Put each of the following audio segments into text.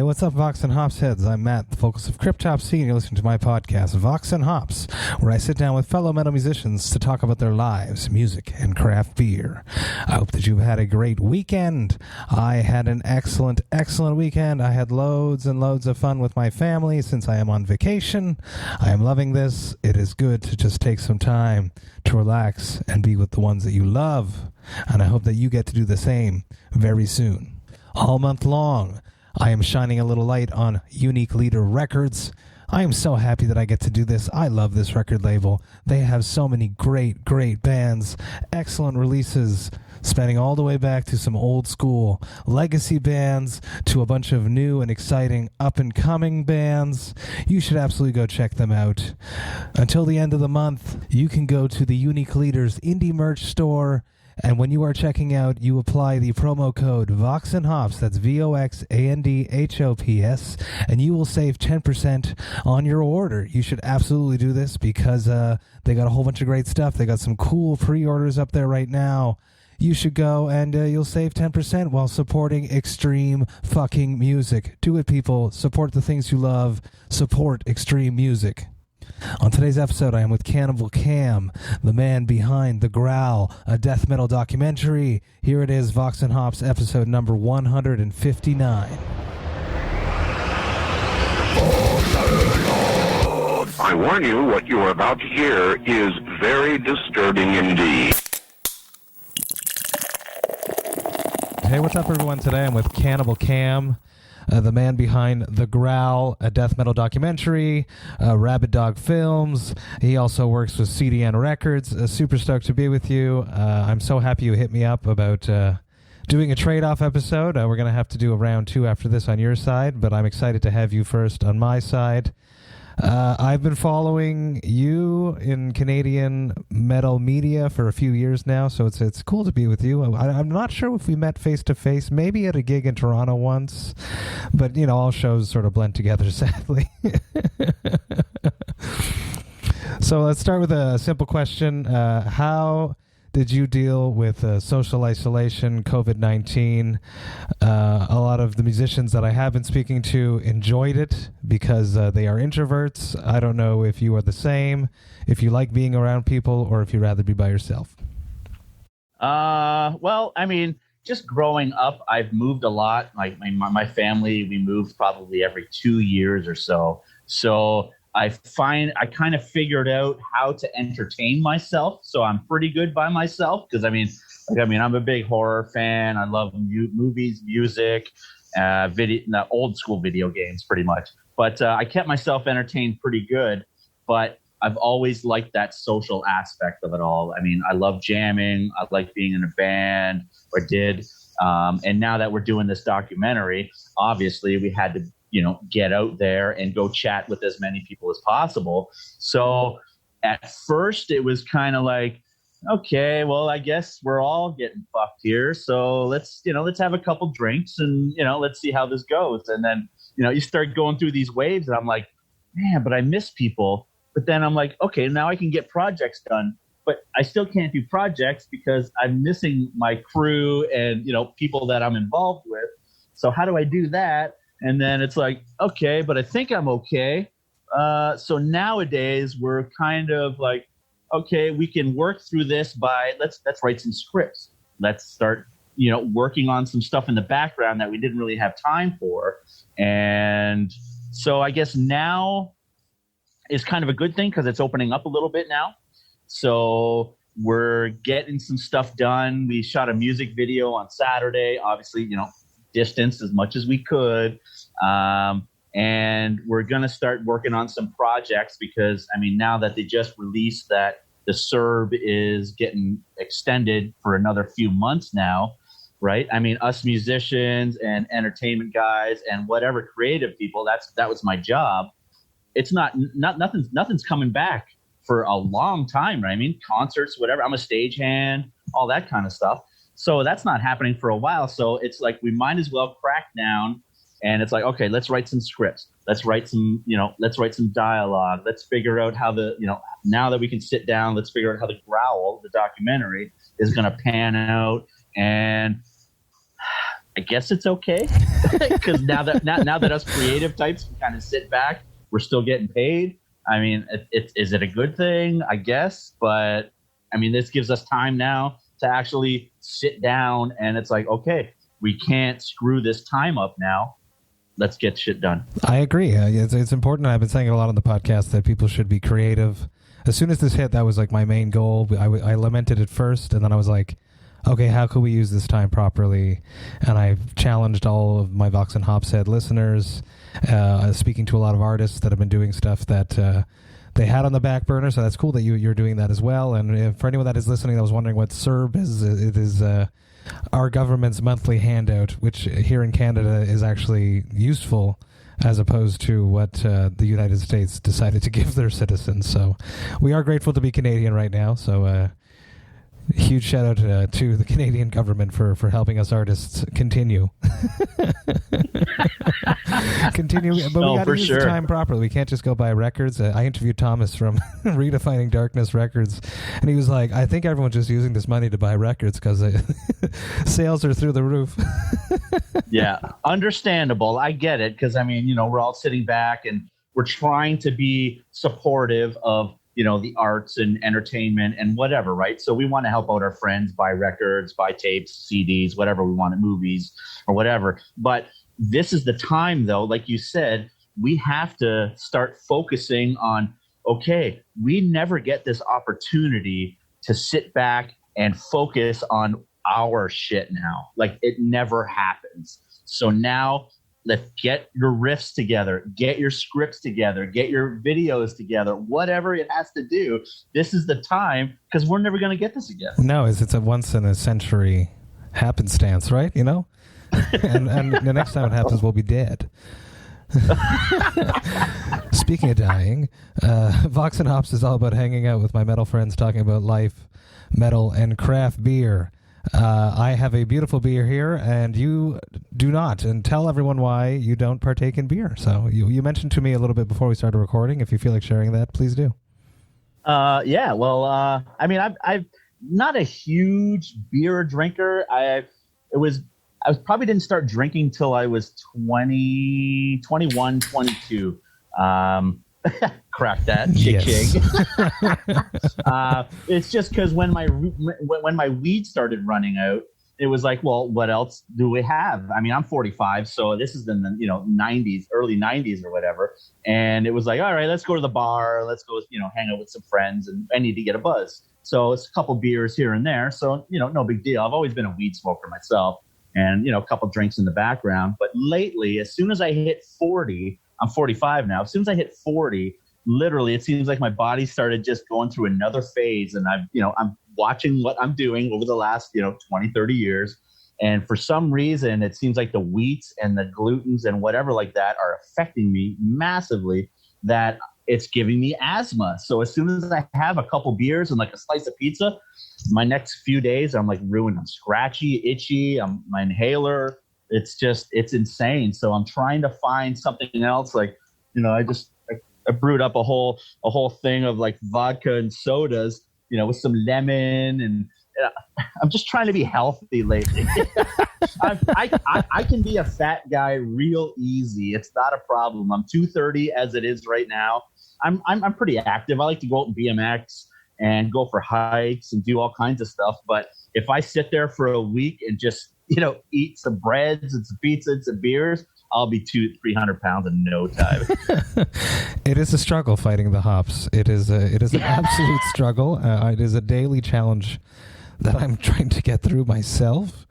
what's up, Vox and Hops heads? I'm Matt, the focus of Cryptop Scene, and you're listening to my podcast, Vox and Hops, where I sit down with fellow metal musicians to talk about their lives, music, and craft beer. I hope that you've had a great weekend. I had an excellent weekend. I had loads and loads of fun with my family since I am on vacation. I am loving this. It is good to just take some time to relax and be with the ones that you love, and I hope that you get to do the same very soon. All month long, I am shining a little light on Unique Leader Records. I am so happy that I get to do this. I love this record label. They have so many great bands, excellent releases, spanning all the way back to some old school legacy bands to a bunch of new and exciting up-and-coming bands. You should absolutely go check them out. Until the end of the month, you can go to the Unique Leaders Indie Merch Store, and when you are checking out, you apply the promo code Vox&Hops, that's VOXANDHOPS, and you will save 10% on your order. You should absolutely do this because they got a whole bunch of great stuff. They got some cool pre-orders up there right now. You should go and you'll save 10% while supporting extreme fucking music. Do it, people. Support the things you love. Support extreme music. On today's episode, I am with Cannibal Cam, the man behind The Growl, a death metal documentary. Here it is, Vox&Hops episode number 159. I warn you, what you are about to hear is very disturbing indeed. Hey, what's up, everyone? Today I'm with Cannibal Cam, the man behind The Growl, a death metal documentary, Rabid Dog Films. He also works with CDN Records. Super stoked to be with you. I'm so happy you hit me up about doing a trade-off episode. We're going to have to do a round 2 after this on your side, but I'm excited to have you first on my side. I've been following you in Canadian metal media for a few years now, so it's cool to be with you. I'm not sure if we met face-to-face, maybe at a gig in Toronto once, but, you know, all shows sort of blend together, sadly. So let's start with a simple question. How did you deal with social isolation, COVID-19? A lot of the musicians that I have been speaking to enjoyed it because they are introverts. I don't know if you are the same, if you like being around people, or if you'd rather be by yourself. Well, I mean, just growing up, I've moved a lot. Like my family, we moved probably every 2 years or so. So I kind of figured out how to entertain myself, so I'm pretty good by myself. Because I'm a big horror fan. I love movies, music, old school video games, pretty much. But I kept myself entertained pretty good. But I've always liked that social aspect of it all. I mean, I love jamming. I like being in a band, or did. And now that we're doing this documentary, obviously we had to, get out there and go chat with as many people as possible. So at first it was kind of like, okay, well, I guess we're all getting fucked here. So let's have a couple drinks and, let's see how this goes. And then, you start going through these waves and I'm like, man, but I miss people. But then I'm like, okay, now I can get projects done, but I still can't do projects because I'm missing my crew and, people that I'm involved with. So how do I do that? And then it's like, okay, but I think I'm okay. So nowadays we're kind of like, okay, we can work through this by let's write some scripts. Let's start, working on some stuff in the background that we didn't really have time for. And so I guess now is kind of a good thing because it's opening up a little bit now. So we're getting some stuff done. We shot a music video on Saturday, obviously, distance as much as we could. And we're going to start working on some projects because, now that they just released that the CERB is getting extended for another few months now, right? Us musicians and entertainment guys and whatever creative people, that was my job. It's nothing's coming back for a long time, right? Concerts, whatever. I'm a stagehand, all that kind of stuff. So that's not happening for a while. So it's like we might as well crack down, and it's like, okay, let's write some scripts. Let's write some dialogue. Let's figure out how now that we can sit down, let's figure out how the Growl, the documentary, is going to pan out. And I guess it's okay because now that us creative types can kind of sit back, we're still getting paid. I mean, is it a good thing? I guess, but I mean, this gives us time now to actually sit down, and it's like, okay, we can't screw this time up now. Let's get shit done. I agree. It's important. I've been saying it a lot on the podcast that people should be creative. As soon as this hit, that was like my main goal. I lamented it first, and then I was like, okay, how could we use this time properly? And I challenged all of my Vox and Hops Head listeners, speaking to a lot of artists that have been doing stuff that they had on the back burner. So that's cool that you're doing that as well. And for anyone that is listening that was wondering what CERB is, it is our government's monthly handout, which here in Canada is actually useful as opposed to what the United States decided to give their citizens. So we are grateful to be Canadian right now. So huge shout out to the Canadian government for helping us artists continue. Continue, but we got to use the time properly. We can't just go buy records. I interviewed Thomas from Redefining Darkness Records, and he was like, I think everyone's just using this money to buy records because sales are through the roof. Yeah, understandable. I get it because, I mean, we're all sitting back and we're trying to be supportive of the arts and entertainment and whatever, right? So we want to help out our friends, buy records, buy tapes, CDs, whatever we want, movies or whatever. But this is the time, though, like you said, we have to start focusing on, okay, we never get this opportunity to sit back and focus on our shit now. Like, it never happens. So now let's get your riffs together, get your scripts together, get your videos together, whatever it has to do. This is the time because we're never going to get this again. No, it's a once in a century happenstance, right? And the next time it happens, we'll be dead. Speaking of dying, Vox and Hops is all about hanging out with my metal friends, talking about life, metal, and craft beer. I have a beautiful beer here, and you do not. And tell everyone why you don't partake in beer. So you mentioned to me a little bit before we started recording. If you feel like sharing that, please do. Yeah. Well, I mean, I'm not a huge beer drinker. I probably didn't start drinking till I was 21, 22. Crack that, ching. It's just because when my weed started running out, it was like, well, what else do we have? I mean, I'm 45, so this is in the 90s, early 90s or whatever, and it was like, all right, let's go to the bar, let's go hang out with some friends, and I need to get a buzz. So it's a couple beers here and there, so no big deal. I've always been a weed smoker myself, and a couple drinks in the background. But lately, as soon as I hit 40, I'm 45 now. As soon as I hit 40, literally, it seems like my body started just going through another phase, and I'm watching what I'm doing over the last 20, 30 years, and for some reason, it seems like the wheats and the glutens and whatever like that are affecting me massively. That it's giving me asthma. So as soon as I have a couple beers and like a slice of pizza, my next few days I'm like ruined. I'm scratchy, itchy. My inhaler. It's insane. So I'm trying to find something else. Like I brewed up a whole thing of like vodka and sodas, with some lemon, and I'm just trying to be healthy lately. I can be a fat guy real easy. It's not a problem. I'm 230 as it is right now. I'm pretty active. I like to go out and BMX and go for hikes and do all kinds of stuff. But if I sit there for a week and just eat some breads and some pizza and some beers, I'll be 200-300 pounds in no time. It is a struggle fighting the hops. It is an absolute struggle. It is a daily challenge that I'm trying to get through myself.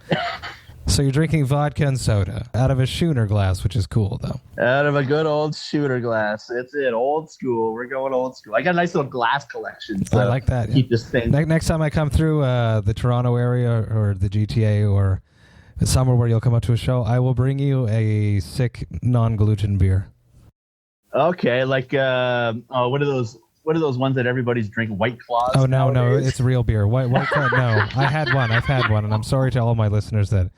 So you're drinking vodka and soda out of a schooner glass, which is cool, though. Out of a good old schooner glass. It's it. Old school. We're going old school. I got a nice little glass collection. So I like that. Keep this thing. Next time I come through the Toronto area or the GTA or somewhere where you'll come up to a show, I will bring you a sick non-gluten beer. Okay, like what are those ones that everybody's drinking? White Claws? Oh no, it's real beer. White Claw. No, I've had one, and I'm sorry to all my listeners that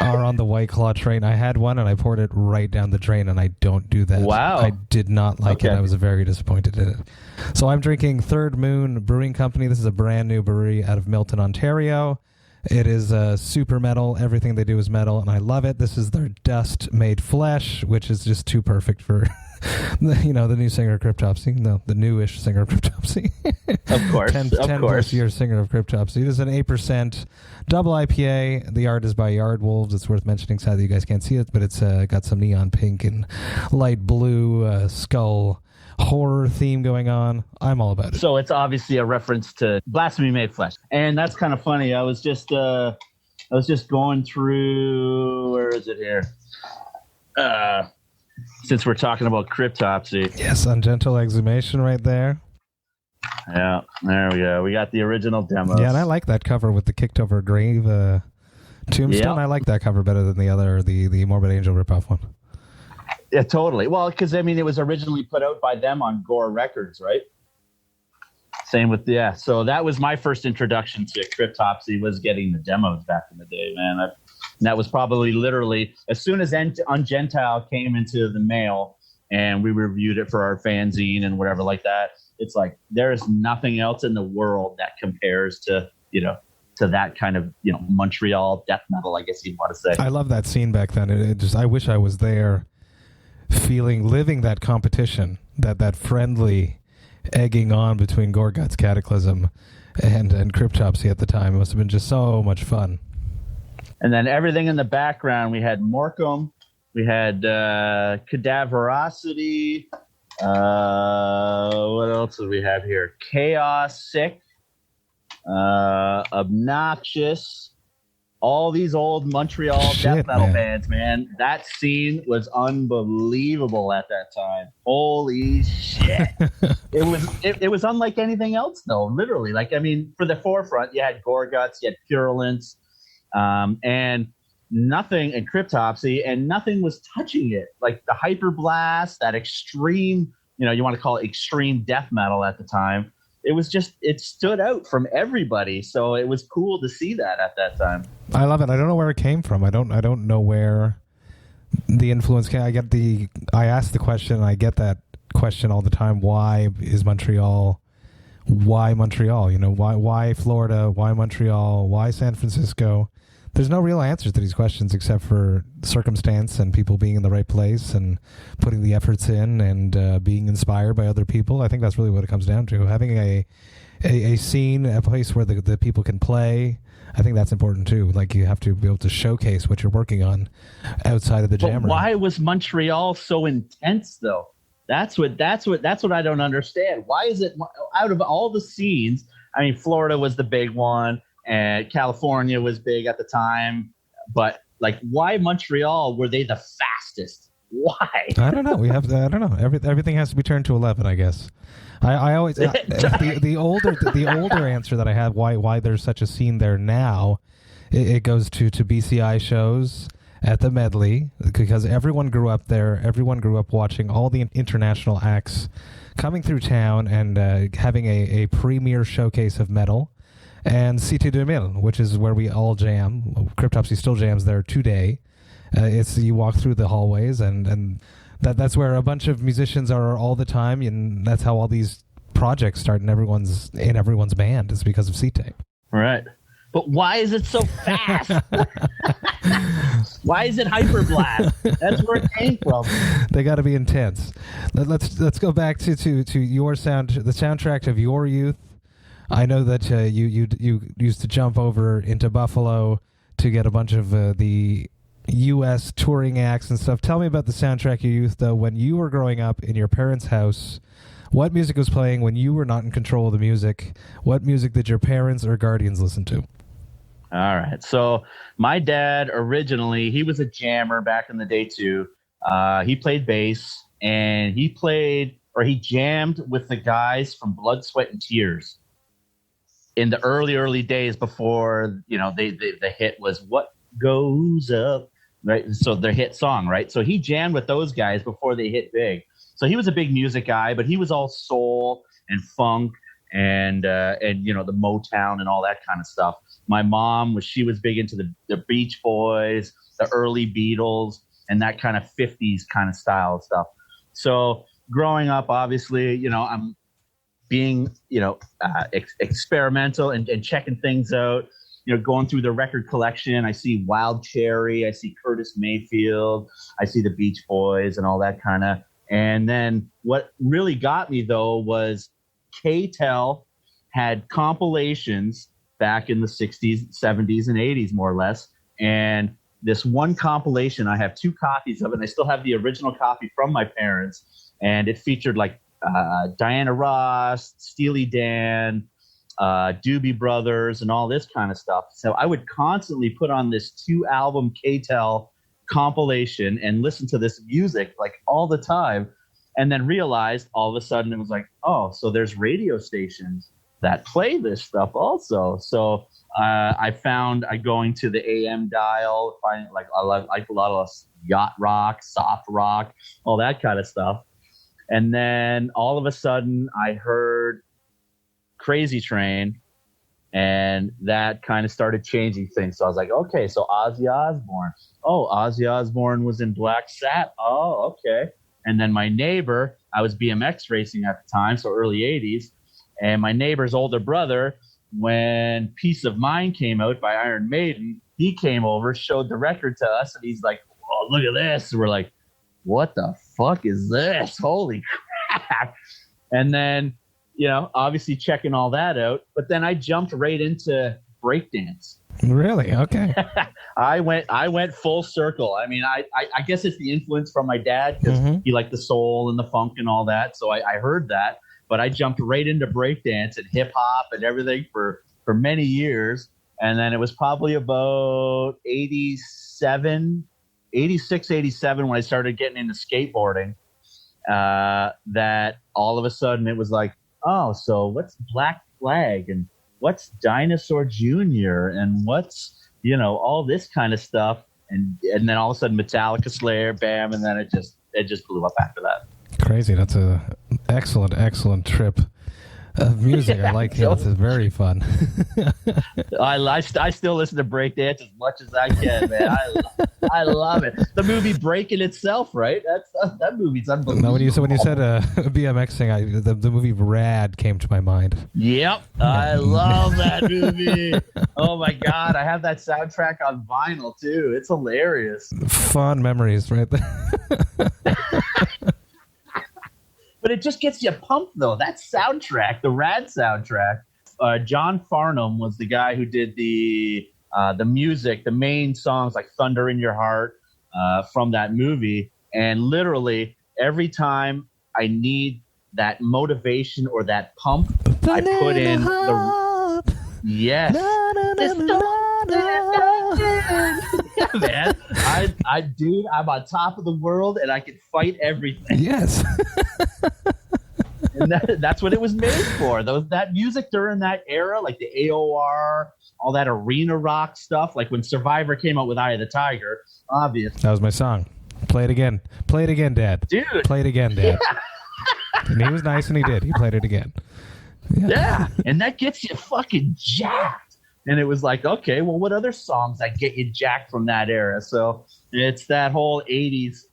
are on the White Claw train. I had one, and I poured it right down the drain, and I don't do that. Wow, I did not like it. I was very disappointed in it. So I'm drinking Third Moon Brewing Company. This is a brand new brewery out of Milton, Ontario. It is super metal. Everything they do is metal, and I love it. This is their Dust Made Flesh, which is just too perfect for, the new singer of Cryptopsy. No, the newish singer of Cryptopsy. Of course. 10 plus year singer of Cryptopsy. It is an 8% double IPA. The art is by Yard Wolves. It's worth mentioning. Sadly, you guys can't see it, but it's got some neon pink and light blue skull horror theme going on. I'm all about it. So it's obviously a reference to Blasphemy Made Flesh, and that's kind of funny. I was just going through. Where is it here? Since we're talking about Cryptopsy. Yes, Ungentle Exhumation right there. Yeah, there we go. We got the original demos. Yeah, and I like that cover with the kicked over grave tombstone. Yep. I like that cover better than the Morbid Angel ripoff one. Yeah, totally. Well, because, it was originally put out by them on Gore Records, right? Same with, So that was my first introduction to Cryptopsy, was getting the demos back in the day, man. And that was probably literally as soon as Ungentile came into the mail and we reviewed it for our fanzine and whatever like that. It's like there's nothing else in the world that compares to, to that kind of, Montreal death metal, I guess you'd want to say. I love that scene back then. I wish I was there. Living that competition, that friendly egging on between Gorguts, Cataclysm, and Cryptopsy at the time. It must have been just so much fun. And then everything in the background, we had Morecambe, we had Cadaverosity. What else did we have here? Chaos, Sick, Obnoxious. All these old Montreal death metal bands, man. That scene was unbelievable at that time. Holy shit. It was unlike anything else, though, literally. For the forefront, you had Gorguts, you had Purulence, and nothing in Cryptopsy, and nothing was touching it. Like the Hyperblast, that extreme, you want to call it extreme death metal at the time. It stood out from everybody, so it was cool to see that at that time. I love it. I don't know where it came from. I don't know where the influence came. I asked the question, and I get that question all the time. Why is Montreal? Why Montreal? Why Florida? Why Montreal? Why San Francisco? There's no real answers to these questions except for circumstance and people being in the right place and putting the efforts in and being inspired by other people. I think that's really what it comes down to. Having a scene, a place where the people can play, I think that's important too. Like, you have to be able to showcase what you're working on outside of the jam room. Why was Montreal so intense, though? That's what I don't understand. Why is it, out of all the scenes, Florida was the big one. And California was big at the time, but why Montreal? Were they the fastest? Why? I don't know. I don't know. Everything has to be turned to 11, I guess. I always the older answer that I have why there's such a scene there now. It goes to BCI shows at the Medley, because everyone grew up there. Everyone grew up watching all the international acts coming through town and having a premier showcase of metal. And Cité 2000, which is where we all jam. Cryptopsy still jams there today. You walk through the hallways, and that's where a bunch of musicians are all the time, and that's how all these projects start in everyone's band. It's because of Cité. Right. But why is it so fast? Why is it Hyperblast? That's where it came from. They got to be intense. Let's go back to your the soundtrack of your youth. I know that you used to jump over into Buffalo to get a bunch of the U.S. touring acts and stuff. Tell me about the soundtrack of your youth, though. When you were growing up in your parents' house, what music was playing when you were not in control of the music? What music did your parents or guardians listen to? All right. So my dad, originally, he was a jammer back in the day, too. He played bass, and he jammed with the guys from Blood, Sweat, and Tears in the early days before, the hit was What Goes Up, right? So their hit song, right? So he jammed with those guys before they hit big. So he was a big music guy, but he was all soul and funk and the Motown and all that kind of stuff. My mom was big into the Beach Boys, the early Beatles, and that kind of 50s kind of style stuff. So growing up, obviously, I'm being, experimental and checking things out. going through the record collection, I see Wild Cherry, I see Curtis Mayfield, I see the Beach Boys and all that kind of. And then what really got me, though, was K-Tel had compilations back in the 60s, 70s, and 80s, more or less. And this one compilation, I have 2 copies of it, and I still have the original copy from my parents. And it featured like Diana Ross, Steely Dan, Doobie Brothers, and all this kind of stuff. So I would constantly put on this 2-album K-Tel compilation and listen to this music like all the time, and then realized all of a sudden it was like, oh, so there's radio stations that play this stuff also. So I going to the AM dial, finding like I like a lot of yacht rock, soft rock, all that kind of stuff. And then all of a sudden I heard Crazy Train, and that kind of started changing things. So I was like, okay, so Ozzy Osbourne. Oh, Ozzy Osbourne was in Black Sabbath. Oh, okay. And then my neighbor, I was BMX racing at the time, so early 80s. And my neighbor's older brother, when Peace of Mind came out by Iron Maiden, he came over, showed the record to us, and he's like, oh, look at this. And we're like, what the fuck is this? Holy crap. And then, obviously checking all that out. But then I jumped right into breakdance. Really? Okay. I went full circle. I mean, I guess it's the influence from my dad, because he liked the soul and the funk and all that. So I heard that. But I jumped right into breakdance and hip hop and everything for many years. And then it was probably about 86, 87 when I started getting into skateboarding, that all of a sudden it was like, oh, so what's Black Flag and what's Dinosaur Jr. and what's, all this kind of stuff. And then all of a sudden Metallica, Slayer, bam. And then it just blew up after that. Crazy. That's a excellent trip of music. Yeah, I like it. It's very fun. I still listen to breakdance as much as I can, man. I love it. The movie Breaking itself, right? That movie's unbelievable. No, when you said BMX thing, the movie Rad came to my mind. Yep, I love that movie. Oh my god, I have that soundtrack on vinyl too. It's hilarious. Fond memories, right there. But it just gets you pumped, though. That soundtrack, the Rad soundtrack. John Farnham was the guy who did the music, the main songs like "Thunder in Your Heart" from that movie. And literally every time I need that motivation or that pump, I put in the yes. Yeah, man. I'm on top of the world and I can fight everything. Yes. And that's what it was made for. That music during that era, like the AOR, all that arena rock stuff, like when Survivor came out with Eye of the Tiger, obviously. That was my song. Play it again. Play it again, Dad. Dude. Play it again, Dad. Yeah. And he was nice and he did. He played it again. Yeah. And that gets you fucking jacked. And it was like, okay, well, what other songs that get you jacked from that era? So it's that whole 80s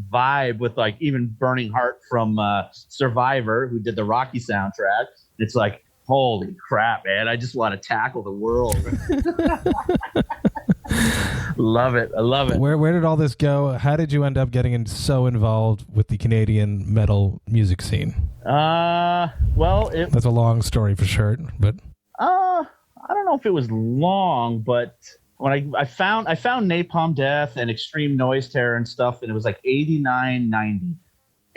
vibe with like even Burning Heart from Survivor, who did the Rocky soundtrack. It's like, holy crap, man. I just want to tackle the world. Love it. I love it. Where did all this go? How did you end up getting so involved with the Canadian metal music scene? Well, that's a long story for sure, but I don't know if it was long, but when I found Napalm Death and Extreme Noise Terror and stuff, and it was like 89, 90.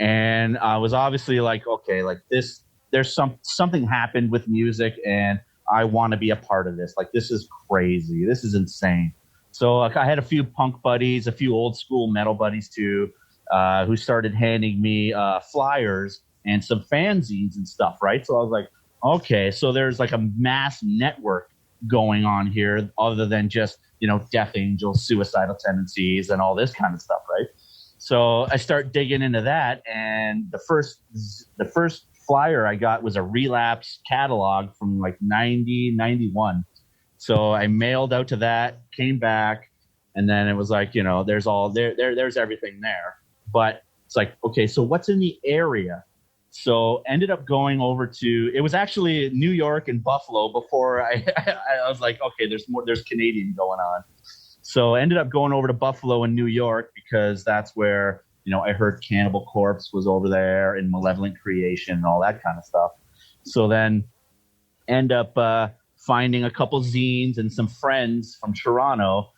And I was obviously like, okay, like this, there's something happened with music and I want to be a part of this. Like, this is crazy. This is insane. So I had a few punk buddies, a few old school metal buddies too, who started handing me flyers and some fanzines and stuff, right? So I was like, okay, so there's like a mass network going on here other than just, Death Angels, suicidal tendencies, and all this kind of stuff, right? So I start digging into that, and the first flyer I got was a Relapse catalog from like 90, 91. So I mailed out to that, came back, and then it was like, there's everything there. But it's like, okay, so what's in the area? So ended up going over to, it was actually New York and Buffalo before I was like, okay, there's Canadian going on. So ended up going over to Buffalo and New York because that's where, I heard Cannibal Corpse was over there and Malevolent Creation and all that kind of stuff. So then end up finding a couple zines and some friends from Toronto.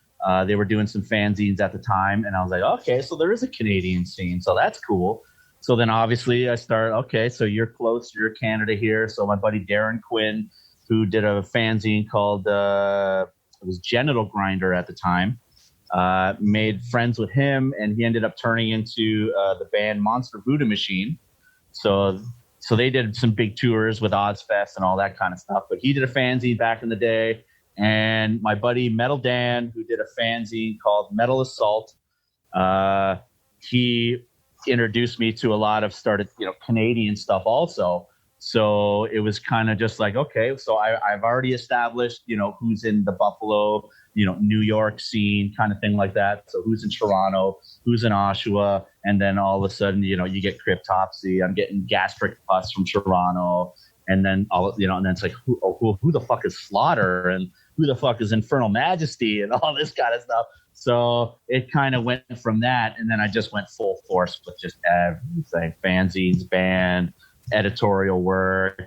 They were doing some fanzines at the time. And I was like, okay, so there is a Canadian scene. So that's cool. So then obviously I start, okay, so you're close, you're Canada here. So my buddy Darren Quinn, who did a fanzine called, it was Genital Grinder at the time, made friends with him, and he ended up turning into the band Monster Voodoo Machine. So they did some big tours with Ozfest and all that kind of stuff. But he did a fanzine back in the day. And my buddy Metal Dan, who did a fanzine called Metal Assault, he introduced me to a lot of Canadian stuff also. So it was kind of just like, okay, so I've already established, who's in the Buffalo, New York scene kind of thing like that. So who's in Toronto, who's in Oshawa. And then all of a sudden, you get Cryptopsy. I'm getting Gastric Pus from Toronto. And then, and then it's like, who the fuck is Slaughter? And who the fuck is Infernal Majesty? And all this kind of stuff. So it kind of went from that. And then I just went full force with just everything, fanzines, band, editorial work,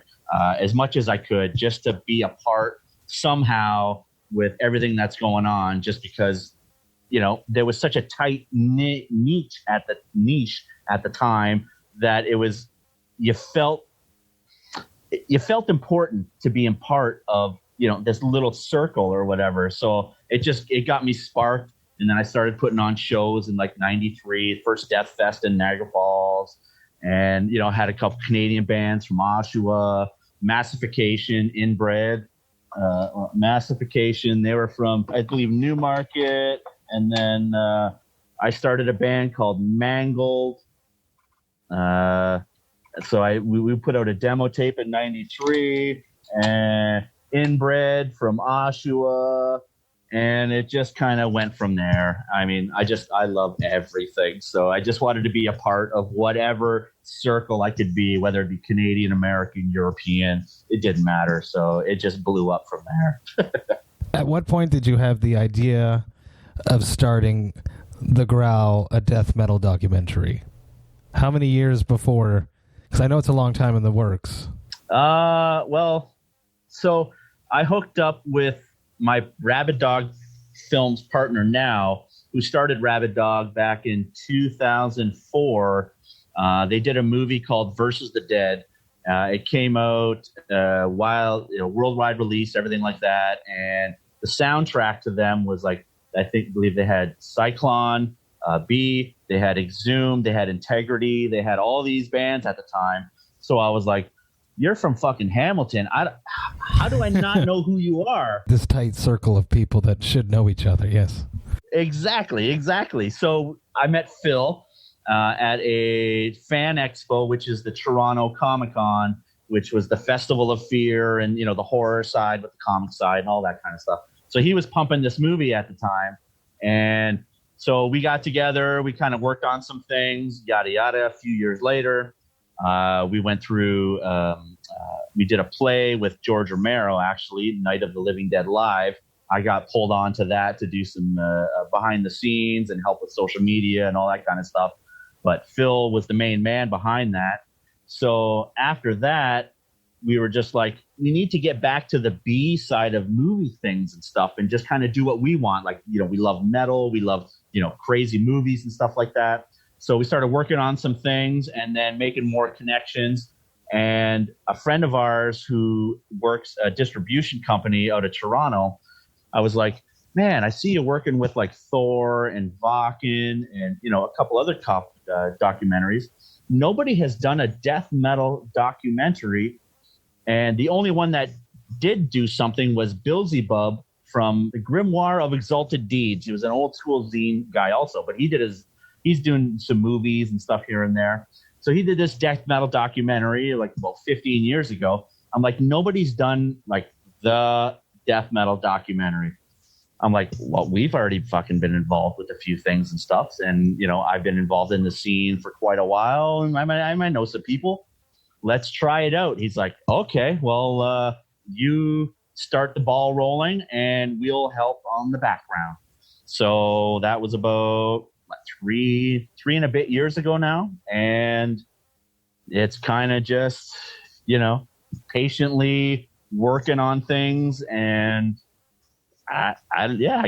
as much as I could, just to be a part somehow with everything that's going on, just because, there was such a tight niche at the time that it was, you felt important to be in part of, this little circle or whatever. So it got me sparked. And then I started putting on shows in like 93, first Death Fest in Niagara Falls. And, had a couple Canadian bands from Oshawa, Massification, Inbred. Massification, they were from, I believe, Newmarket. And then I started a band called Mangled. So we put out a demo tape in 93, and Inbred from Oshawa, and it just kind of went from there. I mean, I love everything. So I just wanted to be a part of whatever circle I could be, whether it be Canadian, American, European, it didn't matter. So it just blew up from there. At what point did you have the idea of starting the Growl, a death metal documentary? How many years before? Because I know it's a long time in the works. Well, so I hooked up with my Rabid Dog Films partner now, who started Rabid Dog back in 2004. They did a movie called Versus the Dead. It came out worldwide release, everything like that. And the soundtrack to them was like, believe they had Cyclone, B, they had Exhumed, they had Integrity, they had all these bands at the time. So I was like, you're from fucking Hamilton. How do I not know who you are? This tight circle of people that should know each other, yes. Exactly. So I met Phil at a fan expo, which is the Toronto Comic-Con, which was the Festival of Fear and, the horror side with the comic side and all that kind of stuff. So he was pumping this movie at the time. And so we got together, we kind of worked on some things, yada, yada. A few years later, we went through, we did a play with George Romero, actually, Night of the Living Dead Live. I got pulled on to that to do some behind the scenes and help with social media and all that kind of stuff. But Phil was the main man behind that. So after that, we were just like, we need to get back to the B side of movie things and stuff and just kind of do what we want. Like, we love metal. We love, crazy movies and stuff like that. So we started working on some things and then making more connections. And a friend of ours who works a distribution company out of Toronto, I was like, man, I see you working with like Thor and Vakken and, a couple other top documentaries. Nobody has done a death metal documentary. And the only one that did do something was Beelzebub from the Grimoire of Exalted Deeds. He was an old school zine guy also, but he's doing some movies and stuff here and there. So he did this death metal documentary like about 15 years ago. I'm like, nobody's done like the death metal documentary. I'm like, well, we've already fucking been involved with a few things and stuff. And, I've been involved in the scene for quite a while and I might know some people. let's try it out. He's like, okay, well, you start the ball rolling and we'll help on the background. So that was about three and a bit years ago now. And it's kind of just, patiently working on things. And I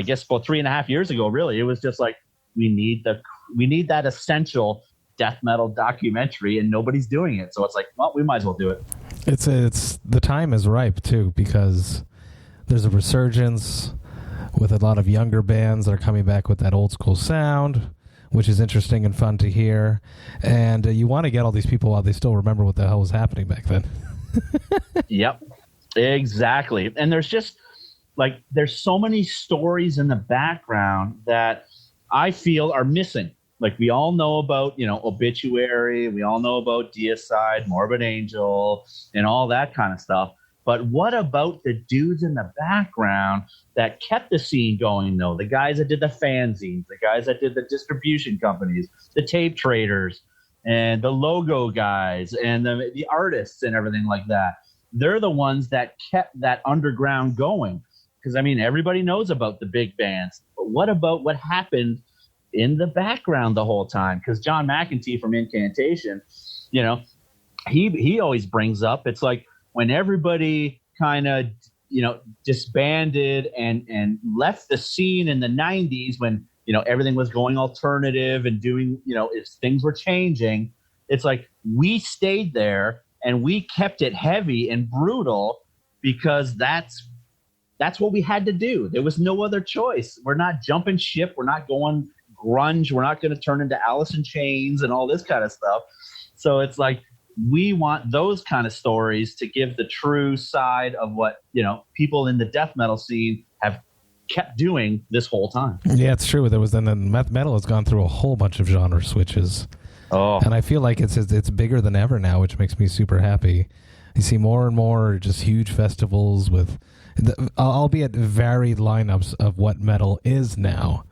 guess about 3.5 years ago, really, it was just like, we need that essential death metal documentary, and nobody's doing it. So it's like, well, we might as well do it. It's the time is ripe too, because there's a resurgence with a lot of younger bands that are coming back with that old school sound, which is interesting and fun to hear. And you want to get all these people while they still remember what the hell was happening back then. Yep, exactly. And there's just there's so many stories in the background that I feel are missing. Like, we all know about, Obituary, we all know about Deicide, Morbid Angel, and all that kind of stuff. But what about the dudes in the background that kept the scene going, though? The guys that did the fanzines, the guys that did the distribution companies, the tape traders, and the logo guys, and the artists and everything like that. They're the ones that kept that underground going. Because, everybody knows about the big bands. But what about what happened in the background the whole time? Because John McEntee from Incantation, he always brings up, it's like, when everybody kind of, disbanded and left the scene in the 90s, when, everything was going alternative and doing, if things were changing, it's like, we stayed there and we kept it heavy and brutal because that's what we had to do. There was no other choice. We're not jumping ship. We're not going grunge. We're not going to turn into Alice in Chains and all this kind of stuff. So it's like, we want those kind of stories to give the true side of what, people in the death metal scene have kept doing this whole time. Yeah, it's true. There was then metal has gone through a whole bunch of genre switches. Oh, and I feel like it's bigger than ever now, which makes me super happy. You see more and more just huge festivals with, albeit varied lineups of what metal is now.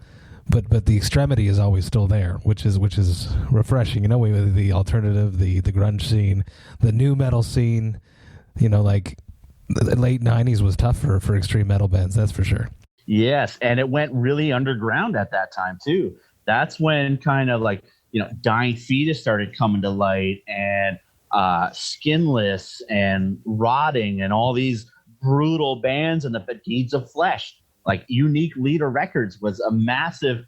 But the extremity is always still there, which is refreshing. With the alternative, the grunge scene, the new metal scene, like the late 90s was tough for extreme metal bands, that's for sure. Yes, and it went really underground at that time too. That's when kind of like, Dying Fetus started coming to light, and Skinless and Rotting and all these brutal bands, and the Deeds of Flesh. Like, Unique Leader Records was a massive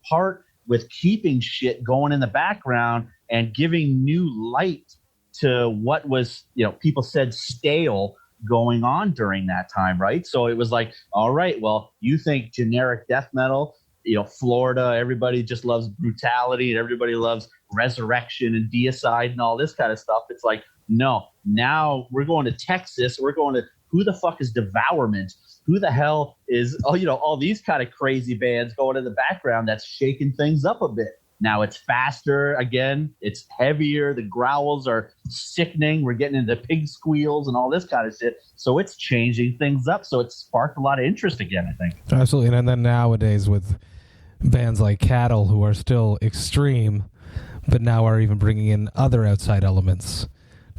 part with keeping shit going in the background and giving new light to what was, people said stale going on during that time, right? So it was like, all right, well, you think generic death metal, Florida, everybody just loves brutality and everybody loves Resurrection and Deicide and all this kind of stuff. It's like, no, now we're going to Texas. We're going to, who the fuck is Devourment? Who the hell is, all these kind of crazy bands going in the background that's shaking things up a bit. Now it's faster again. It's heavier. The growls are sickening. We're getting into pig squeals and all this kind of shit. So it's changing things up. So it sparked a lot of interest again, I think. Absolutely. And then nowadays with bands like Cattle, who are still extreme, but now are even bringing in other outside elements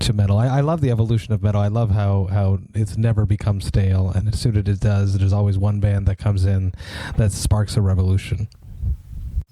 to metal. I love the evolution of metal. I love how it's never become stale, and as soon as it does, there's always one band that comes in that sparks a revolution.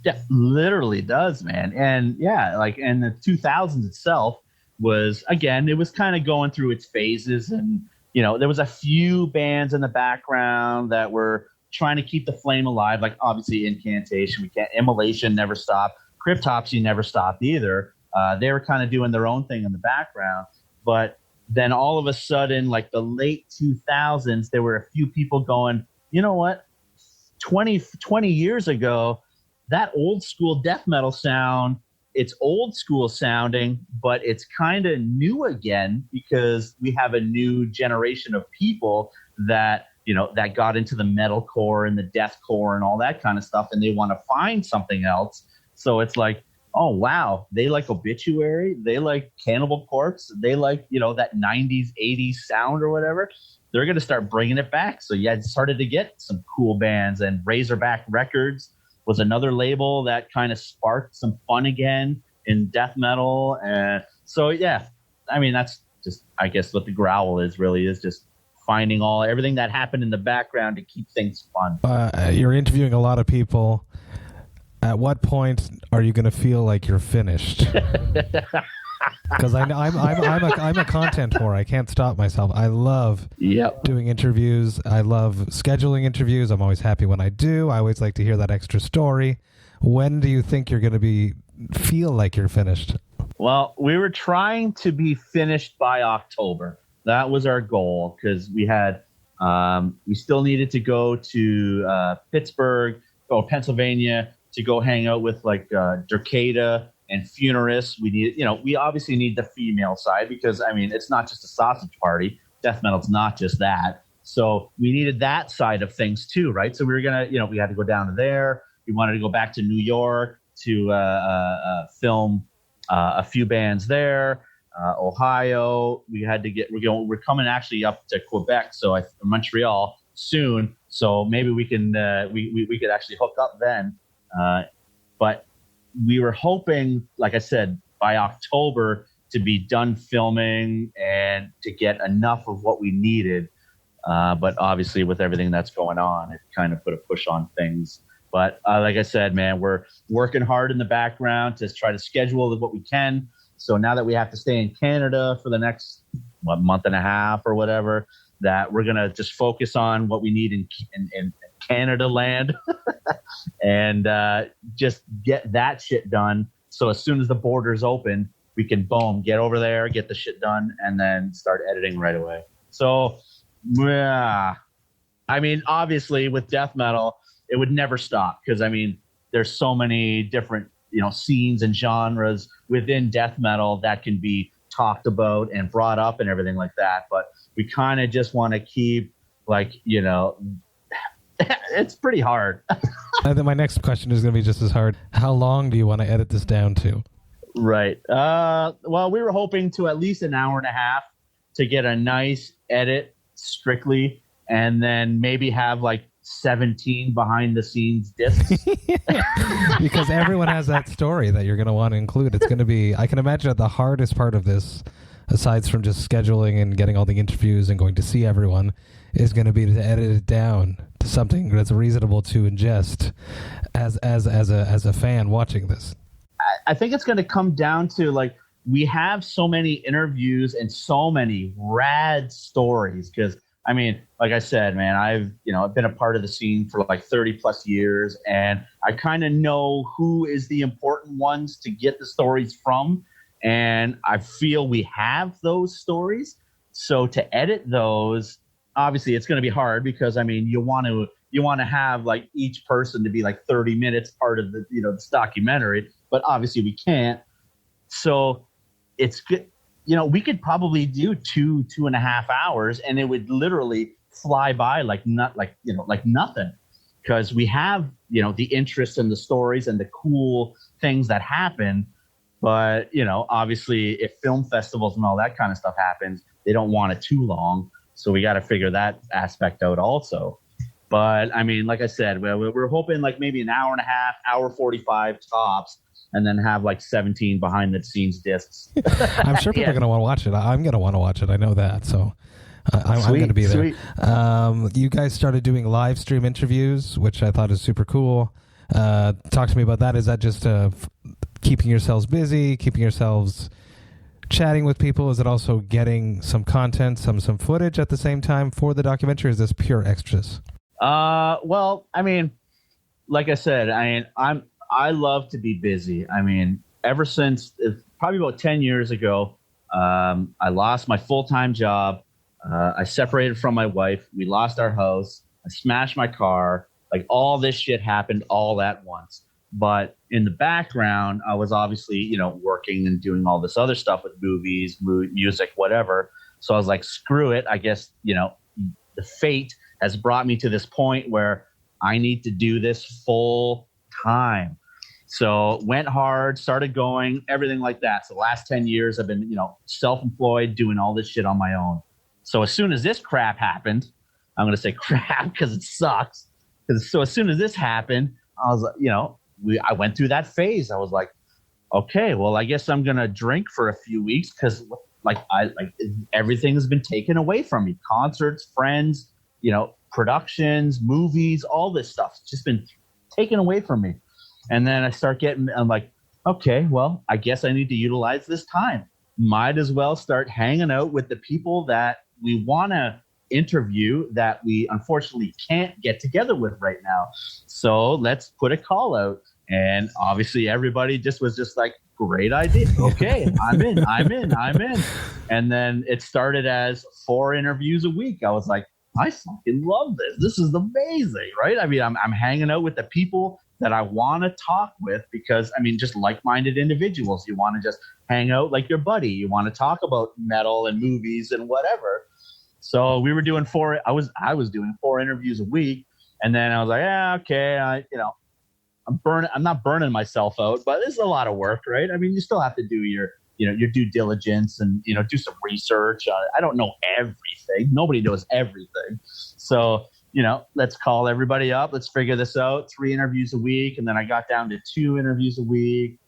Yeah, literally does, man. And yeah, like, and the 2000s itself was, again, it was kind of going through its phases, and there was a few bands in the background that were trying to keep the flame alive, like obviously Incantation, Immolation never stopped, Cryptopsy never stopped either. They were kind of doing their own thing in the background. But then all of a sudden, like the late 2000s, there were a few people going, you know what? 20 years ago, that old school death metal sound, it's old school sounding, but it's kind of new again because we have a new generation of people that, that got into the metalcore and the deathcore and all that kind of stuff, and they want to find something else. So it's like, oh, wow, they like Obituary, they like Cannibal Corpse, they like, that 90s, 80s sound or whatever. They're going to start bringing it back. So yeah, it started to get some cool bands, and Razorback Records was another label that kind of sparked some fun again in death metal. And so, yeah, I mean, that's just, I guess, what the Growl really is just finding everything that happened in the background to keep things fun. You're interviewing a lot of people. At what point are you going to feel like you're finished? Because I'm a content whore. I can't stop myself. I love doing interviews. I love scheduling interviews. I'm always happy when I do. I always like to hear that extra story. When do you think you're going to feel like you're finished? Well, we were trying to be finished by October. That was our goal, because we had we still needed to go to Pittsburgh or Pennsylvania to go hang out with like Dercada and Funerus. We obviously need the female side, because I mean, it's not just a sausage party. Death metal's not just that. So we needed that side of things too, right? So we were gonna, we had to go down to there. We wanted to go back to New York to film a few bands there. Ohio, we're coming actually up to Quebec, so Montreal soon. So maybe we can we could actually hook up then. But we were hoping, like I said, by October to be done filming and to get enough of what we needed. But obviously, with everything that's going on, it kind of put a push on things. But like I said, man, we're working hard in the background to try to schedule what we can. So now that we have to stay in Canada for the next month and a half or whatever, that we're going to just focus on what we need in Canada land and just get that shit done. So as soon as the borders open, we can get over there, get the shit done, and then start editing right away. So, yeah. I mean, obviously with death metal, it would never stop, because I mean, there's so many different, scenes and genres within death metal that can be talked about and brought up and everything like that. But we kind of just want to keep, like, it's pretty hard. I think my next question is going to be just as hard. How long do you want to edit this down to? Right. Well, we were hoping to at least an hour and a half to get a nice edit strictly, and then maybe have like 17 behind the scenes discs. Because everyone has that story that you're going to want to include. It's going to be, I can imagine that the hardest part of this, aside from just scheduling and getting all the interviews and going to see everyone, is going to be to edit it down to something that's reasonable to ingest as a fan watching this. I think it's going to come down to, like, we have so many interviews and so many rad stories, because I mean, like I said, man, I've been a part of the scene for like 30 plus years, and I kind of know who is the important ones to get the stories from. And I feel we have those stories. So to edit those, obviously it's going to be hard, because I mean, you want to have like each person to be like 30 minutes part of the, this documentary, but obviously we can't. So it's good. We could probably do 2.5 hours, and it would literally fly by like nothing, because we have, the interest in the stories and the cool things that happen. But, obviously if film festivals and all that kind of stuff happens, they don't want it too long. So we got to figure that aspect out also. But I mean, like I said, we're hoping like maybe an hour and a half, hour 45 tops, and then have like 17 behind the scenes discs. I'm sure people are going to want to watch it. I'm going to want to watch it. I know that. So I'm going to be there. You guys started doing live stream interviews, which I thought is super cool. Talk to me about that. Is that just keeping yourselves busy, keeping yourselves chatting with people? Is it also getting some content, some footage at the same time for the documentary? Or is this pure extras? Well, I mean, like I said, I love to be busy. I mean, ever since probably about 10 years ago, I lost my full-time job. I separated from my wife. We lost our house. I smashed my car. Like, all this shit happened all at once. But in the background, I was obviously, working and doing all this other stuff with movies, music, whatever. So I was like, screw it. I guess, the fate has brought me to this point where I need to do this full time. So went hard, started going, everything like that. So the last 10 years I've been, self-employed, doing all this shit on my own. So as soon as this crap happened, I'm going to say crap because it sucks. So as soon as this happened, I was like, I went through that phase. I was like, okay, well, I guess I'm going to drink for a few weeks, because everything has been taken away from me. Concerts, friends, productions, movies, all this stuff. It's just been taken away from me. And then I'm like, okay, well, I guess I need to utilize this time. Might as well start hanging out with the people that we want to interview that we unfortunately can't get together with right now. So let's put a call out. And obviously everybody was just like, great idea. Okay, I'm in. And then it started as 4 interviews a week. I was like, I fucking love this. This is amazing, right? I mean, I'm hanging out with the people that I want to talk with because, I mean, just like-minded individuals. You want to just hang out like your buddy. You want to talk about metal and movies and whatever. So we were doing 4. I was doing 4 interviews a week, and then I was like, yeah, okay, I'm not burning myself out, but it's a lot of work, right? I mean, you still have to do your due diligence and do some research. I don't know everything. Nobody knows everything. So let's call everybody up. Let's figure this out. 3 interviews a week, and then I got down to 2 interviews a week.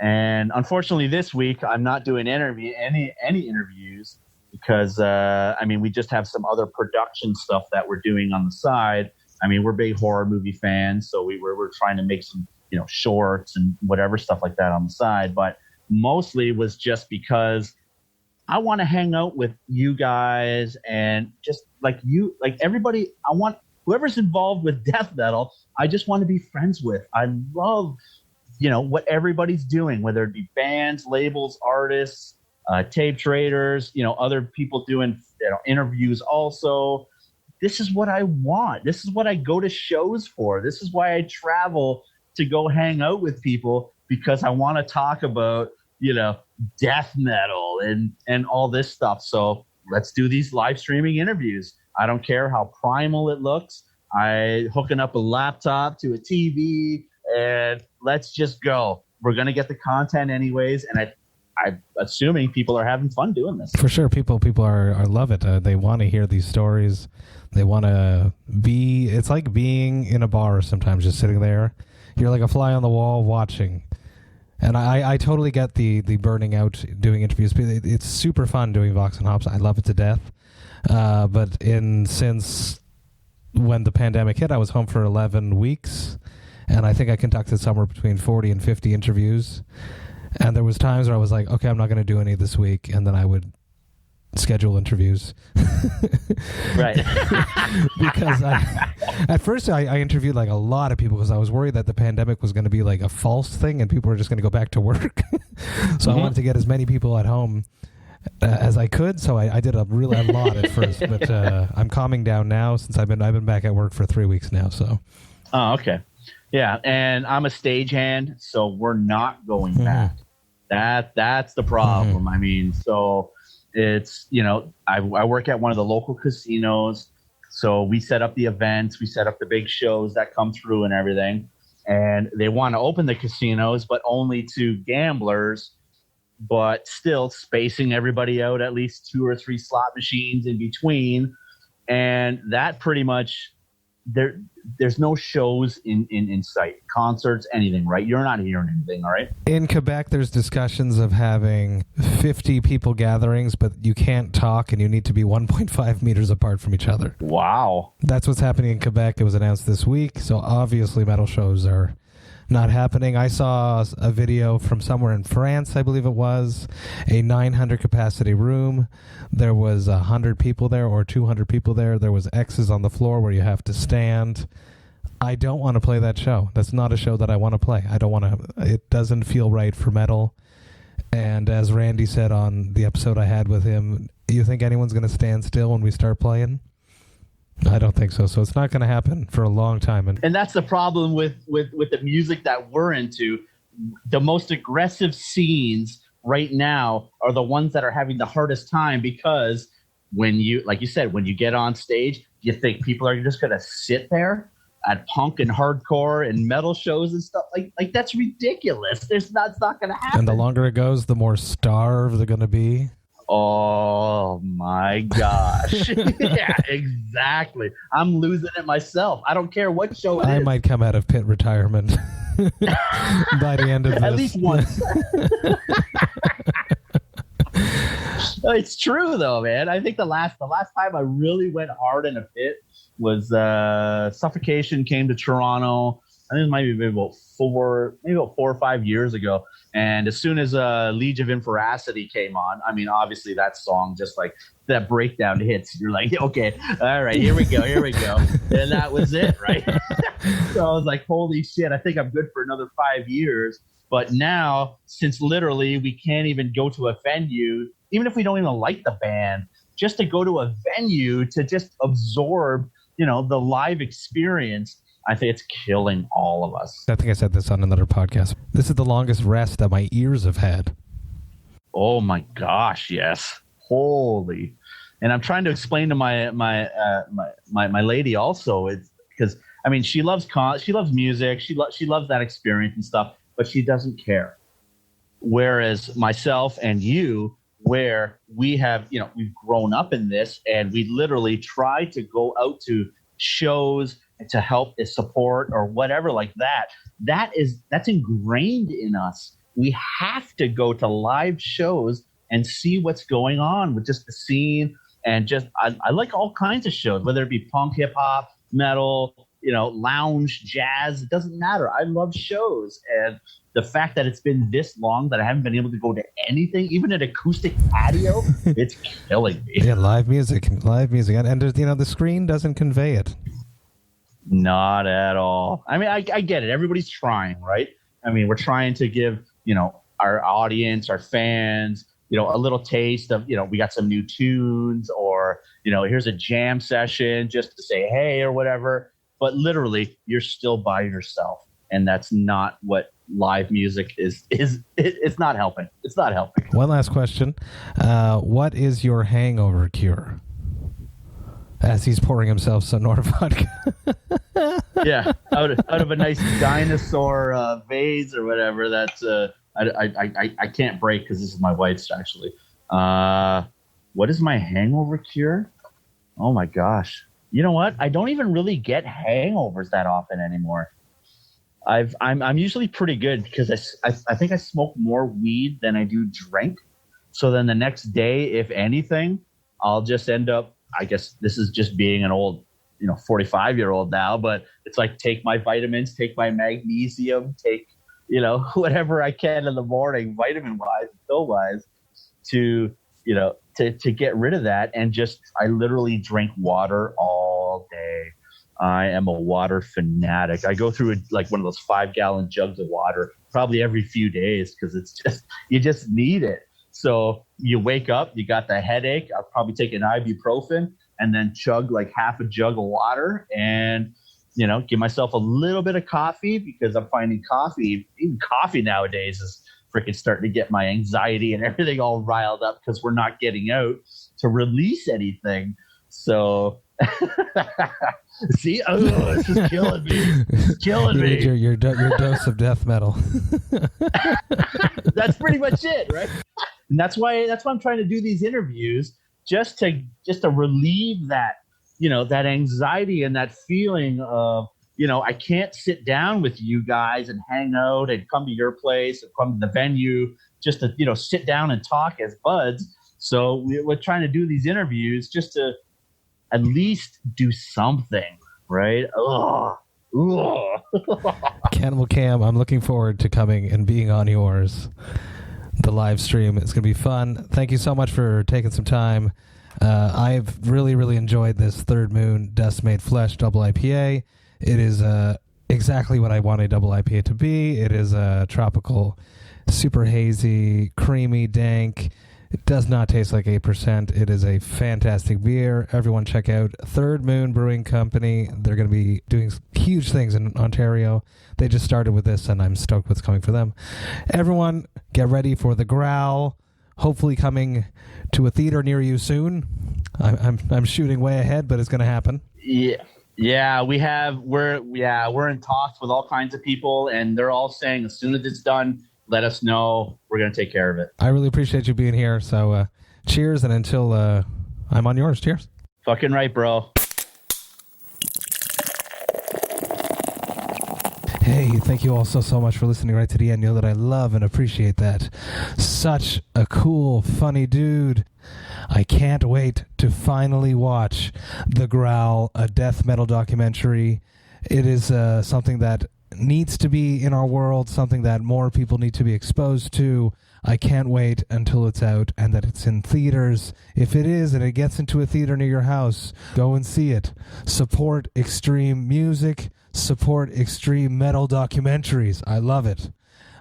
And unfortunately, this week I'm not doing any interviews. Because, we just have some other production stuff that we're doing on the side. I mean, we're big horror movie fans, so we're trying to make some, shorts and whatever stuff like that on the side. But mostly was just because I want to hang out with you guys and just like everybody. I want whoever's involved with death metal, I just want to be friends with. I love, what everybody's doing, whether it be bands, labels, artists, tape traders, other people doing interviews also. This is what I want. This is what I go to shows for. This is why I travel to go hang out with people, because I want to talk about, death metal and all this stuff. So let's do these live streaming interviews. I don't care how primal it looks. Hooking up a laptop to a TV and let's just go. We're going to get the content anyways. And I'm assuming people are having fun doing this. For sure, people are love it. They want to hear these stories. They want to be. It's like being in a bar sometimes, just sitting there. You're like a fly on the wall watching. And I totally get the burning out doing interviews. It's super fun doing Vox&Hops. I love it to death. But since when the pandemic hit, I was home for 11 weeks, and I think I conducted somewhere between 40 and 50 interviews. And there was times where I was like, okay, I'm not going to do any this week. And then I would schedule interviews. Right. Because at first I interviewed like a lot of people because I was worried that the pandemic was going to be like a false thing and people were just going to go back to work. So I wanted to get as many people at home as I could. So I did a lot at first. But I'm calming down now since I've been back at work for 3 weeks now. So. Oh, okay. Yeah, and I'm a stagehand, so we're not going back. That's the problem. I mean, so it's, I work at one of the local casinos, so we set up the events, we set up the big shows that come through and everything, and they want to open the casinos, but only to gamblers, but still spacing everybody out at least 2 or 3 slot machines in between, and that pretty much... There's no shows in sight, concerts, anything, right? You're not hearing anything, all right? In Quebec, there's discussions of having 50 people gatherings, but you can't talk and you need to be 1.5 meters apart from each other. Wow. That's what's happening in Quebec. It was announced this week, so obviously metal shows are not happening. I saw a video from somewhere in France, I believe it was, a 900 capacity room. There was 100 people there or 200 people there. There was X's on the floor where you have to stand. I don't want to play that show. That's not a show that I want to play. I don't want to. It doesn't feel right for metal. And as Randy said on the episode I had with him, you think anyone's going to stand still when we start playing? I don't think so. So it's not going to happen for a long time. And that's the problem with the music that we're into. The most aggressive scenes right now are the ones that are having the hardest time, because when you, like you said, when you get on stage, you think people are just going to sit there at punk and hardcore and metal shows and stuff like that's ridiculous. It's not going to happen. And the longer it goes, the more starved they're going to be. Oh my gosh. Yeah, exactly. I'm losing it myself. I don't care what show it is. I might come out of pit retirement by the end of this. At least once. It's true though, man. I think the last time I really went hard in a pit was Suffocation came to Toronto. I think it might be maybe about 4 or 5 years ago. And as soon as Legion of Inferacity came on, I mean, obviously that song, just like that breakdown hits, you're like, okay, all right, here we go. And that was it, right? So I was like, holy shit, I think I'm good for another 5 years. But now, since literally we can't even go to a venue, even if we don't even like the band, just to go to a venue to just absorb, the live experience, I think it's killing all of us. I think I said this on another podcast. This is the longest rest that my ears have had. Oh my gosh, yes. Holy. And I'm trying to explain to my lady also, it's because I mean she loves music, she loves that experience and stuff, but she doesn't care. Whereas myself and you, where we have, we've grown up in this and we literally try to go out to shows to help support or whatever like that. That's ingrained in us. We have to go to live shows and see what's going on with just the scene. And just, I like all kinds of shows, whether it be punk, hip hop, metal, lounge, jazz, it doesn't matter. I love shows. And the fact that it's been this long that I haven't been able to go to anything, even an acoustic patio, it's killing me. Yeah, live music. And the screen doesn't convey it. Not at all. I mean, I get it. Everybody's trying, right? I mean, we're trying to give, our audience, our fans, a little taste of, we got some new tunes or, here's a jam session just to say, hey, or whatever. But literally, you're still by yourself. And that's not what live music is. It's not helping. It's not helping. One last question. What is your hangover cure? As he's pouring himself some more vodka. Yeah, out of a nice dinosaur vase or whatever. That's I can't break because this is my wife's actually. What is my hangover cure? Oh my gosh! You know what? I don't even really get hangovers that often anymore. I'm usually pretty good because I think I smoke more weed than I do drink. So then the next day, if anything, I'll just end up. I guess this is just being an old, 45-year-old now, but it's like take my vitamins, take my magnesium, take, whatever I can in the morning, vitamin-wise, pill-wise, to get rid of that. And just, I literally drink water all day. I am a water fanatic. I go through like one of those 5-gallon jugs of water probably every few days because it's just, you just need it. So you wake up, you got the headache. I'll probably take an ibuprofen and then chug like half a jug of water and, give myself a little bit of coffee because I'm finding even coffee nowadays is freaking starting to get my anxiety and everything all riled up because we're not getting out to release anything. So see, it's just killing me. It's killing me. Your dose of death metal. That's pretty much it, right? And that's why I'm trying to do these interviews just to relieve that, that anxiety and that feeling of, I can't sit down with you guys and hang out and come to your place and come to the venue just to, sit down and talk as buds. So we're trying to do these interviews just to at least do something, right? Cannibal Cam, I'm looking forward to coming and being on yours. The live stream. It's going to be fun. Thank you so much for taking some time. I've really, really enjoyed this Third Moon Decimate Flesh Double IPA. It is exactly what I want a double IPA to be. It is a tropical, super hazy, creamy, dank. It does not taste like 8%. It is a fantastic beer. Everyone check out Third Moon Brewing Company. They're going to be doing huge things in Ontario. They just started with this, and I'm stoked what's coming for them. Everyone, get ready for the Growl. Hopefully coming to a theater near you soon. I'm shooting way ahead, but it's going to happen. Yeah, we're in talks with all kinds of people, and they're all saying as soon as it's done, let us know. We're going to take care of it. I really appreciate you being here. So cheers, and until I'm on yours, cheers. Fucking right, bro. Hey, Thank you all so much for listening right to the end. You know that I love and appreciate that. Such a cool, funny dude. I can't wait to finally watch The Growl, a death metal documentary. It is something that needs to be in our world, something that more people need to be exposed to. I can't wait until it's out and that it's in theaters. If it is and it gets into a theater near your house, go and see it. Support extreme music. Support extreme metal documentaries. I love it.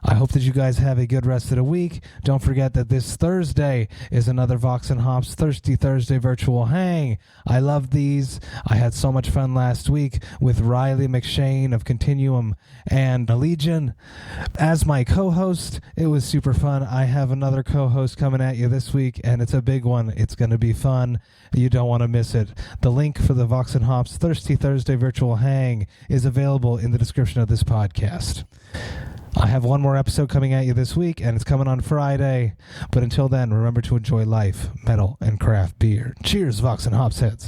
I hope that you guys have a good rest of the week. Don't forget that this Thursday is another Vox and Hops Thirsty Thursday virtual hang. I love these. I had so much fun last week with Riley McShane of Continuum and Legion as my co-host. It was super fun. I have another co-host coming at you this week, and it's a big one. It's going to be fun. You don't want to miss it. The link for the Vox and Hops Thirsty Thursday virtual hang is available in the description of this podcast. I have one more episode coming at you this week, and it's coming on Friday. But until then, remember to enjoy life, metal, and craft beer. Cheers, Vox and Hops heads.